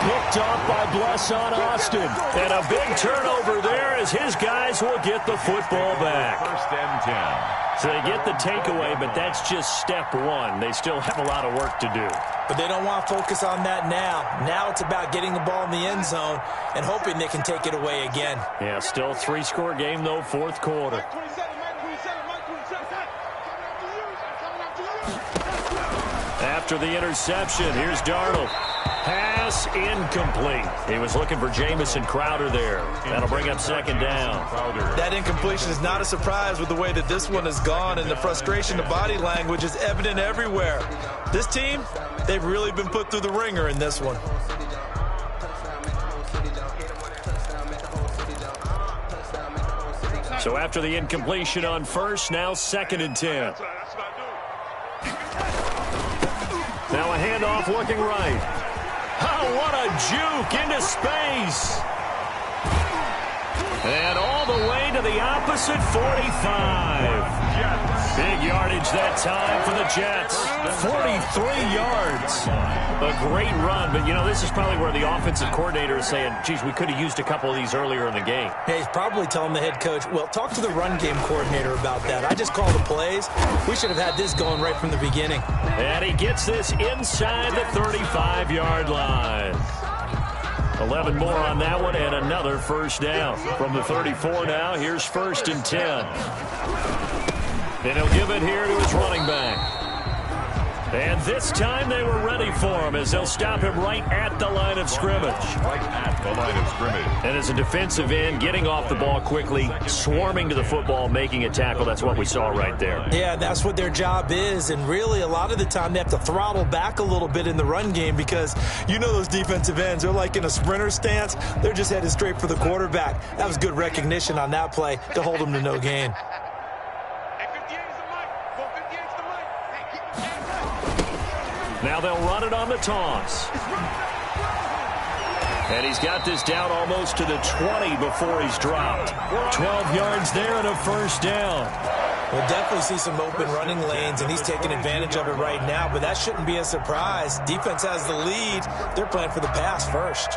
Picked off by Bless on Austin. And a big turnover there as his guys will get the football back. First and 10. So they get the takeaway, but that's just step one. They still have a lot of work to do. But they don't want to focus on that now. Now it's about getting the ball in the end zone and hoping they can take it away again. Yeah, still a 3-score game, though, fourth quarter. After the interception, here's Darnold. Pass incomplete. He was looking for Jamison Crowder there. That'll bring up second down. That incompletion is not a surprise with the way that this one has gone, and the frustration of body language is evident everywhere. This team, they've really been put through the ringer in this one. So after the incompletion on first, now second and 10. Now a handoff looking right. Oh, what a juke into space. And all the way to the opposite 45. Big yardage that time for the Jets. 43 yards. A great run, but, you know, this is probably where the offensive coordinator is saying, geez, we could have used a couple of these earlier in the game. Hey, he's probably telling the head coach, well, talk to the run game coordinator about that. I just call the plays. We should have had this going right from the beginning. And he gets this inside the 35-yard line. 11 more on that one, and another first down. From the 34 now, here's first and 10. And he'll give it here to his running back. And this time they were ready for him as they'll stop him right at the line of scrimmage. Right at the line of scrimmage. And as a defensive end, getting off the ball quickly, swarming to the football, making a tackle, that's what we saw right there. Yeah, that's what their job is, and really a lot of the time they have to throttle back a little bit in the run game because you know those defensive ends, they're like in a sprinter stance. They're just headed straight for the quarterback. That was good recognition on that play to hold them to no gain. Now they'll run it on the toss. And he's got this down almost to the 20 before he's dropped. 12 yards there and a first down. We'll definitely see some open running lanes, and he's taking advantage of it right now, but that shouldn't be a surprise. Defense has the lead. They're playing for the pass first.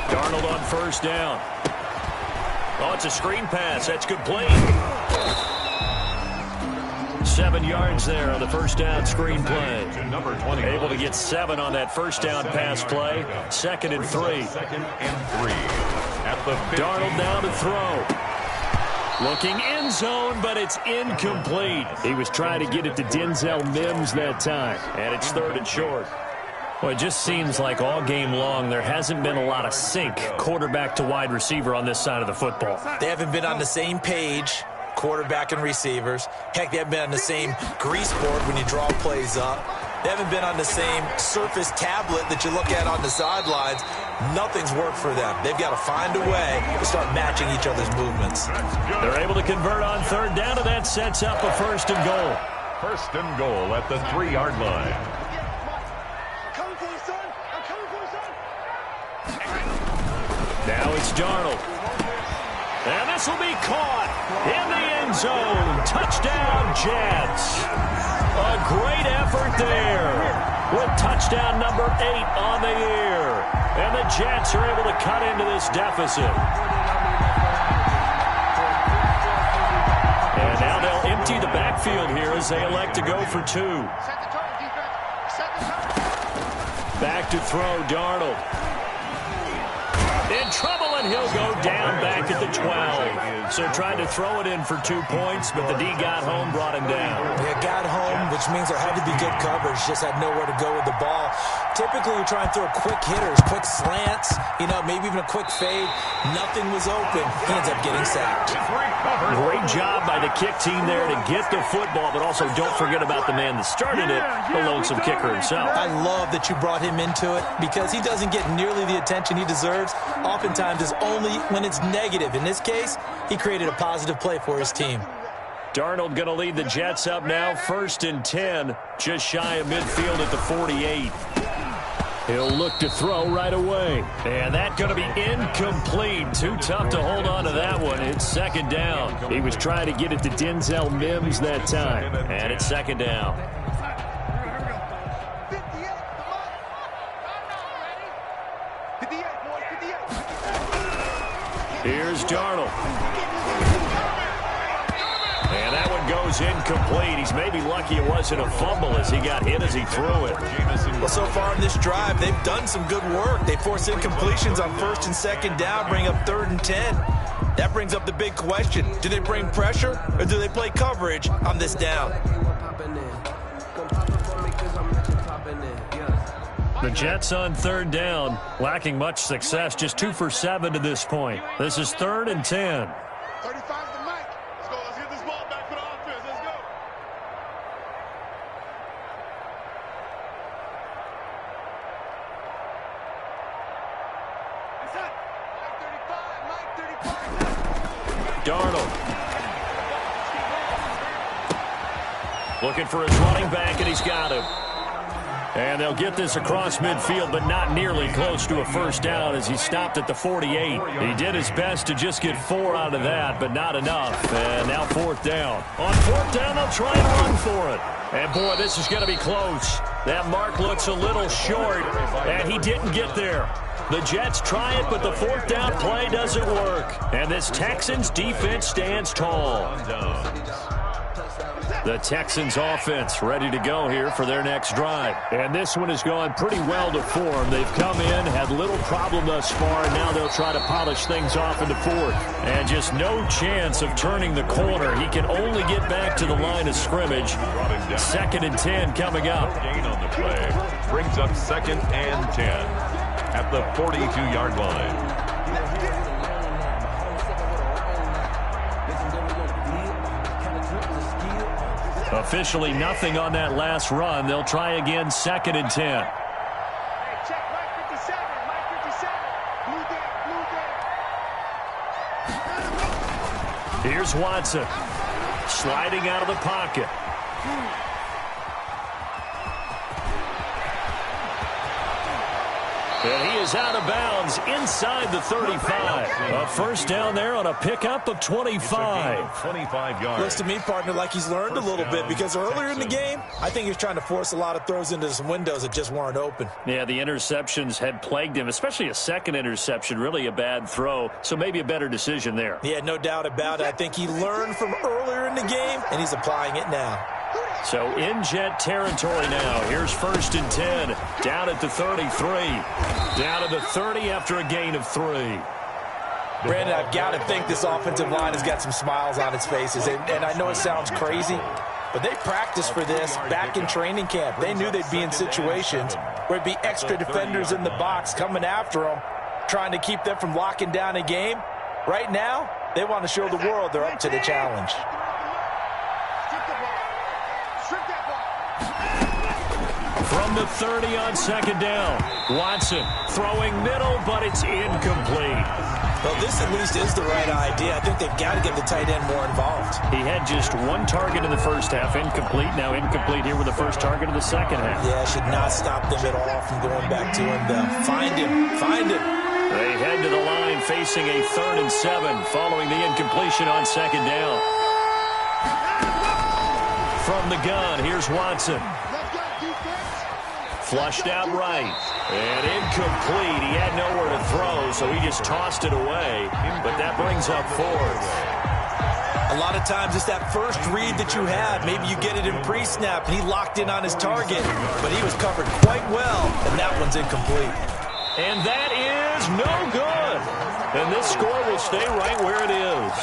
Darnold on first down. Oh, it's a screen pass. That's complete. 7 yards there on the first down screen play. Able to get 7 on that first down pass play. Second and 3. Darnold now to throw. Looking end zone, but it's incomplete. He was trying to get it to Denzel Mims that time, and it's third and short. Well, it just seems like all game long there hasn't been a lot of sync quarterback to wide receiver on this side of the football. They haven't been on the same page, quarterback and receivers. Heck, they haven't been on the same grease board when you draw plays up. They haven't been on the same surface tablet that you look at on the sidelines. Nothing's worked for them. They've got to find a way to start matching each other's movements. They're able to convert on third down, and that sets up a 1st and goal. 1st and goal at the 3-yard line. Now it's Darnold. And this will be caught in the end zone. Touchdown, Jets. A great effort there with touchdown number 8 on the year. And the Jets are able to cut into this deficit. And now they'll empty the backfield here as they elect to go for 2. Back to throw, Darnold. In trouble, and he'll go down back at the 12. So tried to throw it in for 2 points, but the D got home, brought him down. Yeah, got home, which means there had to be good coverage. Just had nowhere to go with the ball. Typically, we try and throw quick hitters, quick slants, maybe even a quick fade. Nothing was open. He ends up getting sacked. Great job by the kick team there to get the football, but also don't forget about the man that started it, the lonesome kicker himself. I love that you brought him into it because he doesn't get nearly the attention he deserves. Oftentimes, it's only when it's negative. In this case, he created a positive play for his team. Darnold going to lead the Jets up now, 1st and 10, just shy of midfield at the 48. He'll look to throw right away. And that's going to be incomplete. Too tough to hold on to that one. It's 2nd down. He was trying to get it to Denzel Mims that time. And it's 2nd down. Here's Darnold. And that one goes incomplete. He's maybe lucky it wasn't a fumble as he got hit as he threw it. Well, so far in this drive, they've done some good work. They force incompletions on 1st and 2nd down, bring up 3rd and 10. That brings up the big question. Do they bring pressure or do they play coverage on this down? The Jets on 3rd down, lacking much success, just 2 for 7 to this point. This is 3rd and 10. 35 to Mike. Let's go. Let's get this ball back for the offense. Let's go. Mike 35. Darnold. Looking for his running back, and he's got him. And they'll get this across midfield, but not nearly close to a 1st down as he stopped at the 48. He did his best to just get 4 out of that, but not enough. And now 4th down. On 4th down, they'll try and run for it. And, boy, this is going to be close. That mark looks a little short, and he didn't get there. The Jets try it, but the 4th down play doesn't work. And this Texans defense stands tall. The Texans offense ready to go here for their next drive. And this one has gone pretty well to form. They've come in, had little problem thus far, and now they'll try to polish things off into 4th. And just no chance of turning the corner. He can only get back to the line of scrimmage. 2nd and 10 coming up. Gain on the play brings up 2nd and 10 at the 42-yard line. Officially nothing on that last run. They'll try again, 2nd and 10. Hey, check Mike 57. Mike 57. Blue day. Here's Watson. Sliding out of the pocket. And he is out of bounds inside the 35. A 1st down there on a pickup of 25. 25 yards. Looks to me, partner, like he's learned a little bit because earlier in the game, I think he was trying to force a lot of throws into some windows that just weren't open. Yeah, the interceptions had plagued him, especially a 2nd interception, really a bad throw. So maybe a better decision there. Yeah, no doubt about it. I think he learned from earlier in the game, and he's applying it now. So in Jet territory now. Here's 1st and 10. Down at the 33. Down to the 30 after a gain of 3. Brandon, I've got to think this offensive line has got some smiles on its faces. And I know it sounds crazy, but they practiced for this back in training camp. They knew they'd be in situations where it'd be extra defenders in the box coming after them, trying to keep them from locking down a game. Right now, they want to show the world they're up to the challenge. From the 30 on second down. Watson throwing middle, but it's incomplete. Well, this at least is the right idea. I think they've got to get the tight end more involved. He had just one target in the first half, incomplete. Now incomplete here with the first target of the second half. Yeah, should not stop them at all from going back to him, though. Find him. Find him. They head to the line facing a 3rd and 7 following the incompletion on second down. From the gun, here's Watson. Flushed out right. And incomplete. He had nowhere to throw, so he just tossed it away. But that brings up 4th. A lot of times it's that first read that you have. Maybe you get it in pre-snap, and he locked in on his target. But he was covered quite well, and that one's incomplete. And that is no good. And this score will stay right where it is.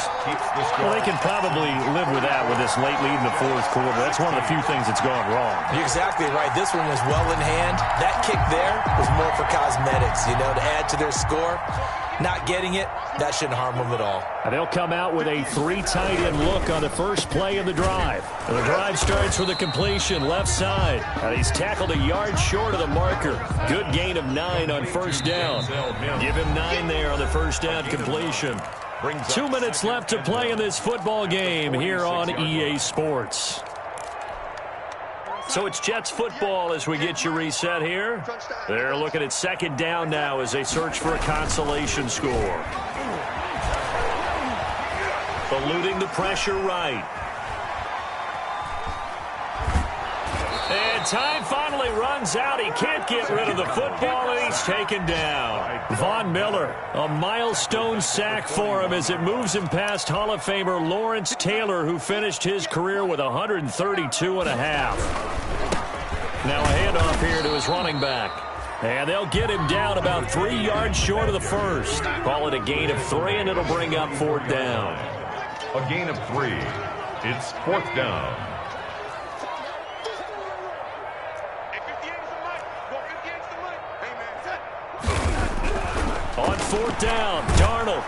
Well, they can probably live with that with this late lead in the 4th quarter. That's one of the few things that's gone wrong. You're exactly right. This one was well in hand. That kick there was more for cosmetics, you know, to add to their score. Not getting it, that shouldn't harm them at all. And they'll come out with a 3 tight end look on the first play of the drive. And the drive starts with a completion left side. And he's tackled a yard short of the marker. Good gain of 9 on first down. Give him 9 there on the first down completion. 2 minutes left to play in this football game here on EA Sports. So it's Jets football as we get you reset here. They're looking at second down now as they search for a consolation score. Eluding the pressure right. And time finally runs out. He can't get rid of the football, and he's taken down. Von Miller, a milestone sack for him as it moves him past Hall of Famer Lawrence Taylor, who finished his career with 132.5. Now a handoff here to his running back. And they'll get him down about 3 yards short of the first. Call it a gain of 3, and it'll bring up 4th down. A gain of 3. It's 4th down. On 4th down, Darnold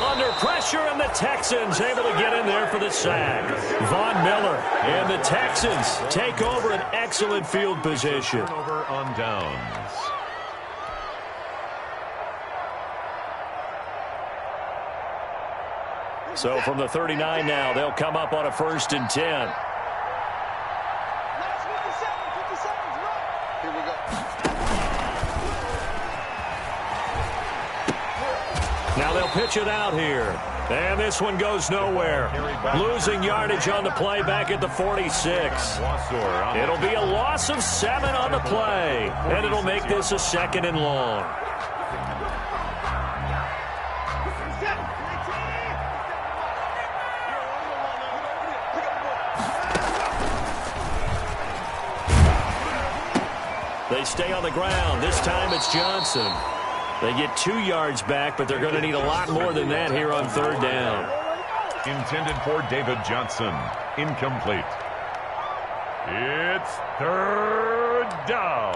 under pressure, and the Texans able to get in there for the sack. Von Miller and the Texans take over an excellent field position. Turnover on downs. So from the 39 now, they'll come up on a 1st and 10. Last 50 seconds, run. Here we go. Now they'll pitch it out here. And this one goes nowhere. Losing yardage on the play back at the 46. It'll be a loss of 7 on the play. And it'll make this a 2nd and long. They stay on the ground. This time it's Johnson. They get 2 yards back, but they're going to need a lot more than that here on 3rd down. Intended for David Johnson. Incomplete. It's 3rd down.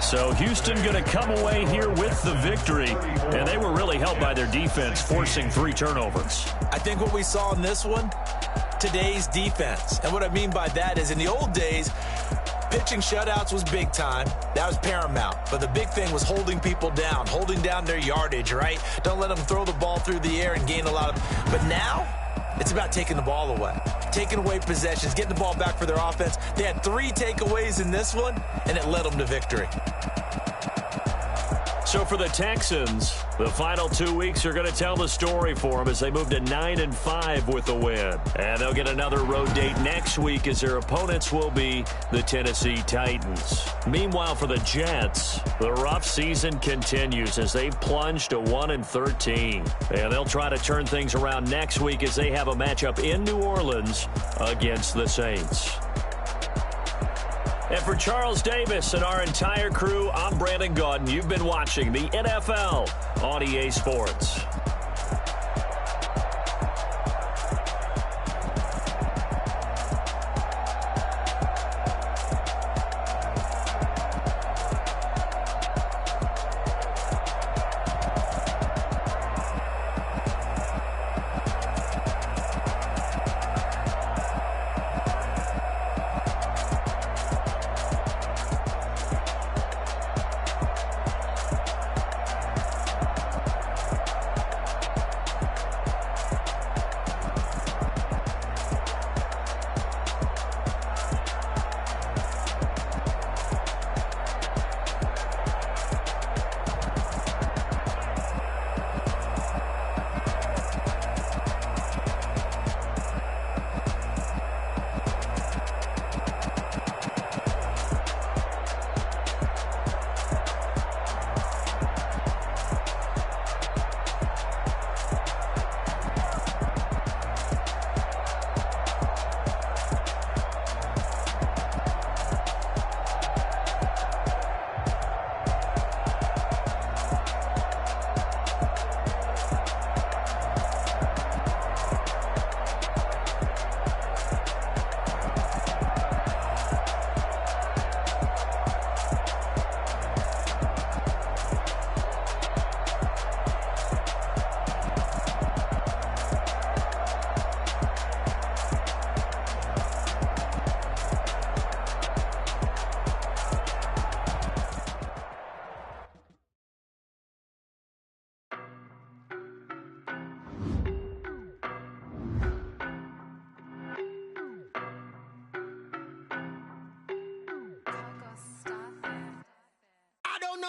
So Houston going to come away here with the victory, and they were really helped by their defense, forcing 3 turnovers. I think what we saw in this one, today's defense. And what I mean by that is in the old days, pitching shutouts was big time. That was paramount. But the big thing was holding people down, holding down their yardage, right? Don't let them throw the ball through the air and gain a lot of... But now, it's about taking the ball away. Taking away possessions, getting the ball back for their offense. They had 3 takeaways in this one, and it led them to victory. So for the Texans, the final 2 weeks are going to tell the story for them as they move to 9-5 with the win. And they'll get another road date next week as their opponents will be the Tennessee Titans. Meanwhile, for the Jets, the rough season continues as they've plunged to 1-13. And they'll try to turn things around next week as they have a matchup in New Orleans against the Saints. And for Charles Davis and our entire crew, I'm Brandon Gaudin. You've been watching the NFL on EA Sports.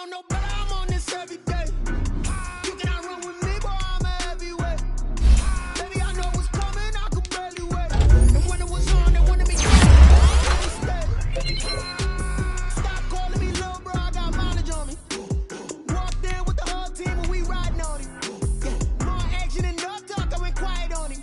don't know, but I'm on this every day. You cannot run with me, boy, I'm a heavyweight. Baby, I know what's coming, I could barely wait. And when it was on, they wanted me to stay. Stop calling me little bro, I got mileage on me. Walked in with the whole team and we riding on him. Yeah, more action than no talk, I went quiet on him.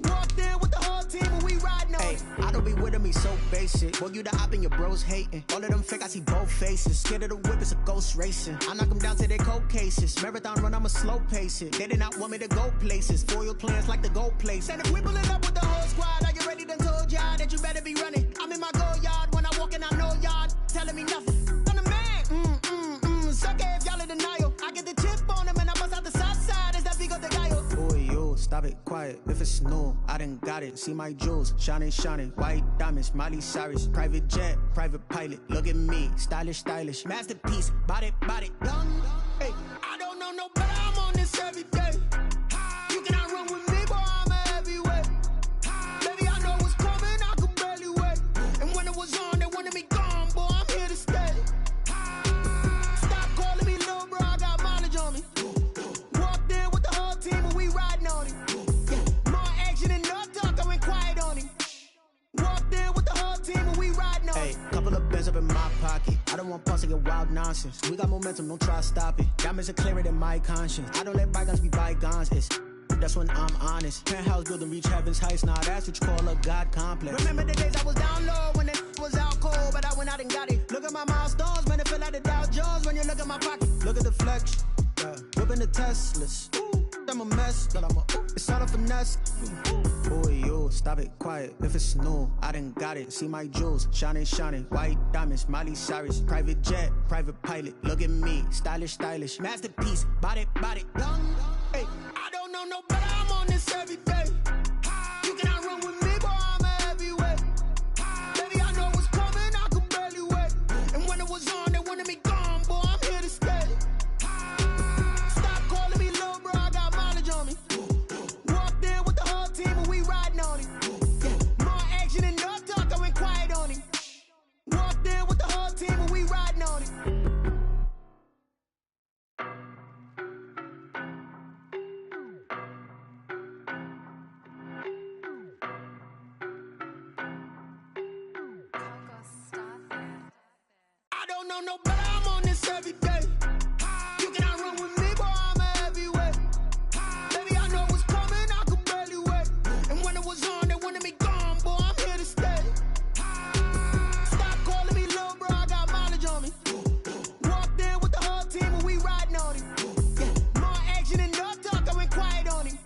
Walked in with the whole team and we riding on him. I don't be with me so basic. Boy, you the op and your bros hating. All of them fake, I see both faces. Scared of the whip, it's a ghost racing. I knock them down to their cold cases. Marathon run, I'ma slow pace it. They did not want me to go places. Foil plans like the go place. And if we pulling up with the whole squad, are you ready? Done told y'all that you better be running. I'm in my go yard. When I walk in, I know y'all telling me nothing. I'm the man. Suck it if y'all in denial. I get the chip on them and I bust out the south side. Is that Vigo the Gallo? Boy, yo, stop it, quiet. If it's new, I done got it. See my jewels, shining, shining. White diamonds, Miley Cyrus. Private jet, private pilot. Look at me, stylish, stylish. Masterpiece, body, body. Young, hey, I don't know no better, I'm on this every day. You cannot run with me, boy, I'm a heavyweight. Baby, I know what's coming, I could barely wait. And when it was on, they wanted me gone, boy, I'm here to stay. Stop calling me little bro, I got mileage on me. Walked in with the whole team and we riding on him. Yeah, more action than no talk, I went quiet on him. Walked in with the whole team and we riding on him. hey, couple of bands up in my pocket. I don't want pause to get wild nonsense. We got momentum, don't try to stop it. Diamonds are clearer than my conscience. I don't let bygones be bygones. That's when I'm honest. Penthouse building, reach heaven's heights. Nah, that's what you call a God complex. Remember the days I was down low when it was out cold, but I went out and got it. Look at my milestones, man, it feel like the Dow Jones when you look at my pocket. Look at the flex, whipping the Teslas. I'm a mess, but it's all a finesse. Boy, yo, stop it, quiet. If it's new, I done got it. See my jewels, shining, shining. White diamonds, Miley Cyrus. Private jet, private pilot. Look at me, stylish, stylish. Masterpiece, body, body. Young, hey, I don't know no better, I'm on this every day. You cannot run with me, boy, I'm a heavyweight. Baby, I know what's coming, I could barely wait. And when it was on, they wanted me gone, boy, I'm here to stay. Stop calling me little bro, I got mileage on me. Walked in with the whole team and we riding on him. Yeah, more action than no talk, I went quiet on him. Walked in with the whole team and we riding on him. I don't know no better, I'm on this every day. You cannot run with me, boy, I'm a heavyweight. Baby, I know what's coming, I could barely wait. And when it was on, they wanted me gone, boy, I'm here to stay. Stop calling me little bro, I got mileage on me. Walked in with the whole team and we riding on him. Yeah, more action than no talk, I went quiet on him.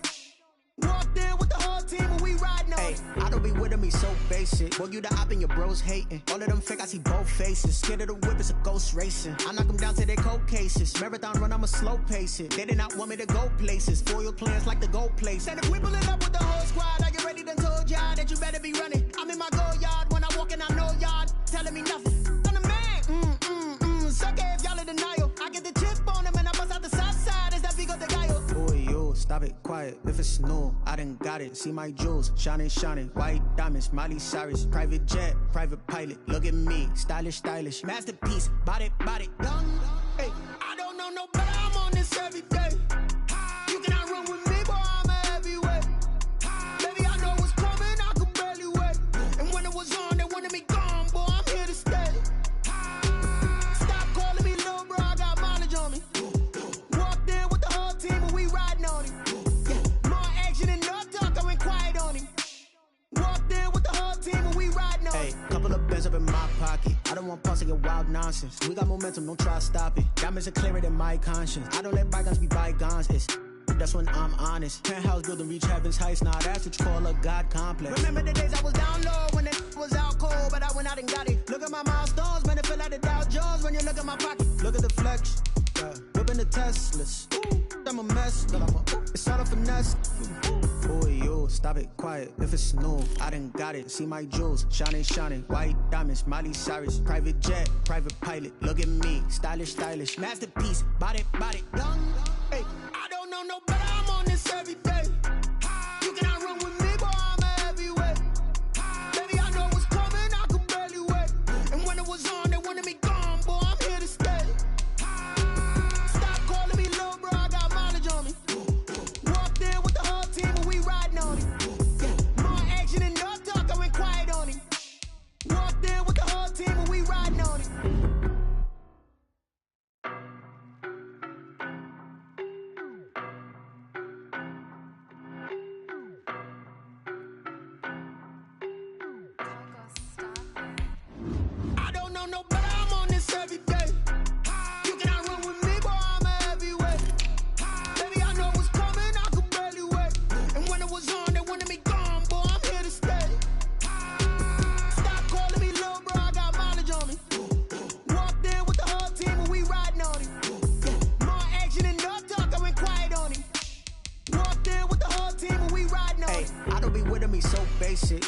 Walked in with the whole team and we riding on him. I don't be with me so basic. Boy, you the op and your bros hating. All of them fake, I see both faces. Scared of the whip, it's a ghost racing. I knock them down to their cold cases. Marathon run, I'ma slow pace it. They did not want me to go places. Foil plans like the go place. And if we pulling up with the whole squad, are you ready? Done told y'all that you better be running. I'm in my go yard. When I walk in, I know y'all telling me nothing. I'm the man. Suck it if y'all in denial. I get the chip on them and I bust out the south side. Is that Vigo the Gallo? Boy, yo, stop it, quiet. If it's new, I done got it. See my jewels, shining, shining. White diamonds, Miley Cyrus. Private jet, private pilot. Look at me, stylish, stylish. Masterpiece, body, body. Young, hey, I don't know no better, I'm on this every day. You cannot run with me, boy, I'm a heavyweight. Baby, I know what's coming, I could barely wait. And when it was on, they wanted me gone, boy, I'm here to stay. Stop calling me little bro, I got mileage on me. Walked in with the whole team and we riding on him. Yeah, more action than no talk, I went quiet on him. Walked in with the whole team and we riding on him. couple of bands up in my pocket. I don't want pause to get wild nonsense. We got momentum, don't try to stop it. Diamonds are clearer than my conscience. I don't let bygones be bygones. That's when I'm honest. Penthouse building, reach heaven's heights. Nah, that's what you call a God complex. Remember the days I was down low when it was out cold, but I went out and got it. Look at my milestones, man, it feel like the Dow Jones when you look at my pocket. Look at the flex, whipping the Teslas. I'm a mess, but it's all a finesse. Boy, yo, stop it, quiet. If it's new, I done got it. See my jewels, shining, shining. White diamonds, Miley Cyrus. Private jet, private pilot. Look at me, stylish, stylish. Masterpiece, body, body. Young, hey, I don't know no better, I'm on this every day. You cannot run with me, boy, I'm a heavyweight. Baby, I know what's coming, I could barely wait. And when it was on, they wanted me gone, boy, I'm here to stay.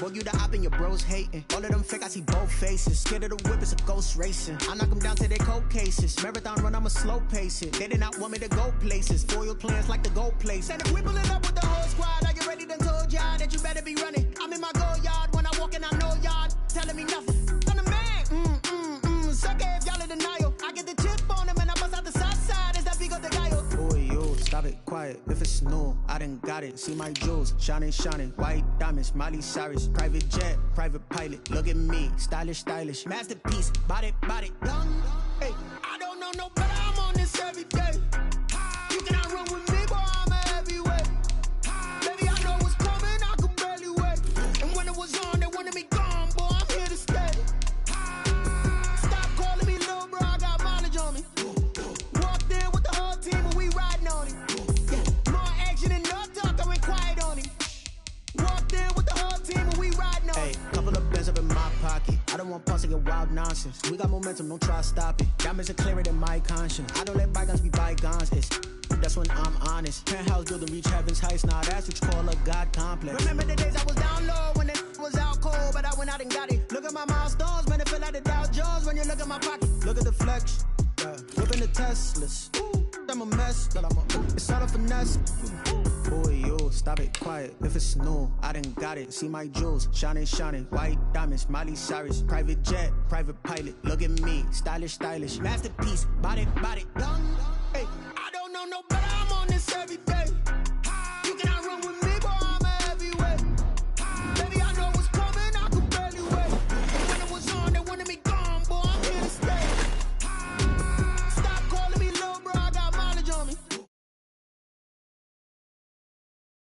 Boy, you the op and your bros hating. All of them fake, I see both faces. Scared of the whip, it's a ghost racing. I knock them down to their cold cases. Marathon run, I'ma slow pace it. They did not want me to go places. Foil plans like the gold place. And if we pulling up with the whole squad, are you ready? Done told y'all that you better be running. I'm in my go yard. When I walk in, I know y'all telling me nothing. I'm the man. Sucker if y'all in denial. I get the chip on them and I bust out the south side. Is that Vigo de Gallo? Boy, yo, stop it, quiet. If it's new, I done got it. See my jewels, shining, white diamonds, Miley Cyrus, private jet, private pilot. Look at me, stylish, masterpiece, body, young. Hey, I don't know no better. I'm on this every day. You cannot run with me, boy. I'm a heavyweight. Baby, I know what's coming. I could barely wait. And when it was on, they wanted me gone, boy. I'm here to stay. Stop calling me little bro. I got mileage on me. Walked in with the whole team, and we riding on it. More action and no talk. I went quiet on him. Walked in with the whole team and we riding on. Hey, couple of bands up in my pocket. I don't want pulse and wild nonsense. We got momentum, don't try to stop it. Diamonds are clearer than my conscience. I don't let bygones be bygones. That's when I'm honest. Penthouse building, reach heaven's heights. Now that's what you call a God complex. Remember the days I was down low when it was out cold, but I went out and got it. Look at my milestones, man, it feel like the Dow Jones when you look at my pocket. Look at the flex, whipping the Teslas. I'm a mess, it's all a finesse. Boy, yo, stop it, quiet. If it's new, I done got it. See my jewels, shining, white diamonds, Miley Cyrus, private jet, private pilot. Look at me, stylish, masterpiece, body, young. Hey, I don't know no better. I'm on this every day.